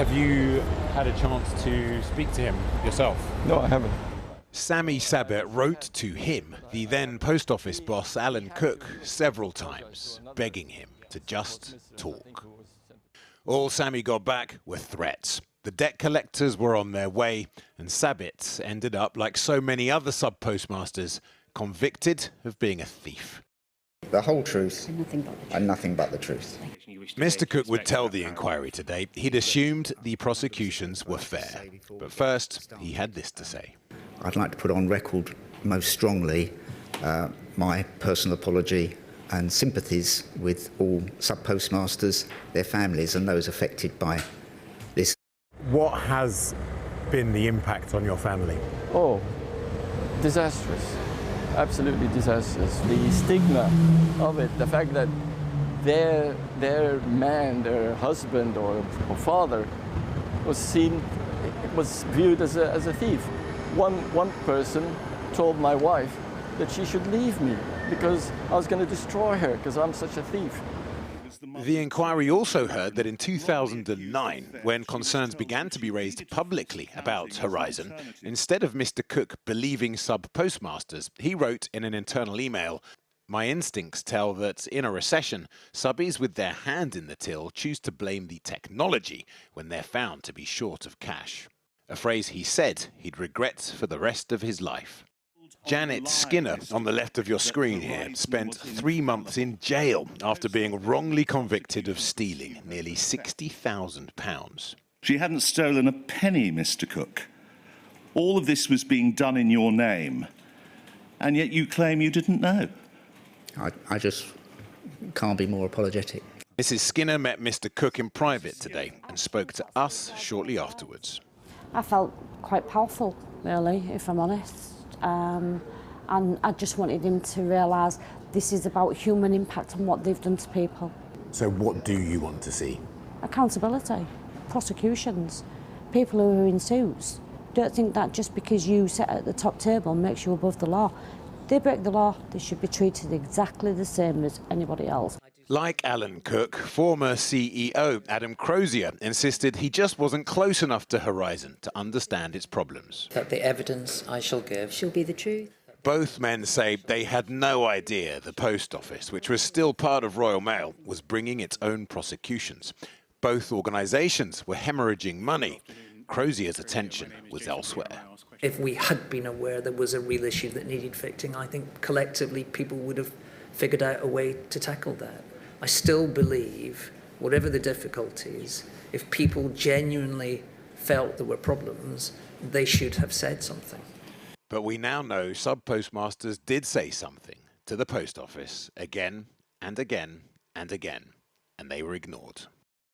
Have you had a chance to speak to him yourself? No, I haven't. Sammy Sabbett wrote to him, the then post office boss Alan Cook, several times, begging him to just talk. All Sammy got back were threats. The debt collectors were on their way, and Sabbett ended up, like so many other sub-postmasters, convicted of being a thief. The whole truth and nothing but the truth. Mr. Cook would tell the inquiry today he'd assumed the prosecutions were fair. But first, he had this to say. I'd like to put on record most strongly my personal apology and sympathies with all sub-postmasters, their families and those affected by this. What has been the impact on your family? Oh, disastrous. Absolutely disastrous. The stigma of it, the fact that their man, their husband or father was viewed as a thief. One person told my wife that she should leave me because I was going to destroy her because I'm such a thief. The inquiry also heard that in 2009, when concerns began to be raised publicly about Horizon, instead of Mr. Cook believing sub-postmasters, he wrote in an internal email, "My instincts tell that in a recession, subbies with their hand in the till choose to blame the technology when they're found to be short of cash." A phrase he said he'd regret for the rest of his life. Janet Skinner, on the left of your screen here, spent 3 months in jail after being wrongly convicted of stealing nearly £60,000. She hadn't stolen a penny, Mr. Cook. All of this was being done in your name, and yet you claim you didn't know. I just can't be more apologetic. Mrs. Skinner met Mr. Cook in private today and spoke to us shortly afterwards. I felt quite powerful, really, if I'm honest. And I just wanted him to realise this is about human impact and what they've done to people. So what do you want to see? Accountability, prosecutions, people who are in suits. Don't think that just because you sit at the top table makes you above the law. They break the law, they should be treated exactly the same as anybody else. Like Alan Cook, former CEO Adam Crozier insisted he just wasn't close enough to Horizon to understand its problems. That the evidence I shall give shall be the truth. Both men say they had no idea the post office, which was still part of Royal Mail, was bringing its own prosecutions. Both organisations were hemorrhaging money. Crozier's attention was elsewhere. If we had been aware there was a real issue that needed fixing, I think collectively people would have figured out a way to tackle that. I still believe, whatever the difficulties, if people genuinely felt there were problems, they should have said something. But we now know sub-postmasters did say something to the post office again and again and again, and they were ignored.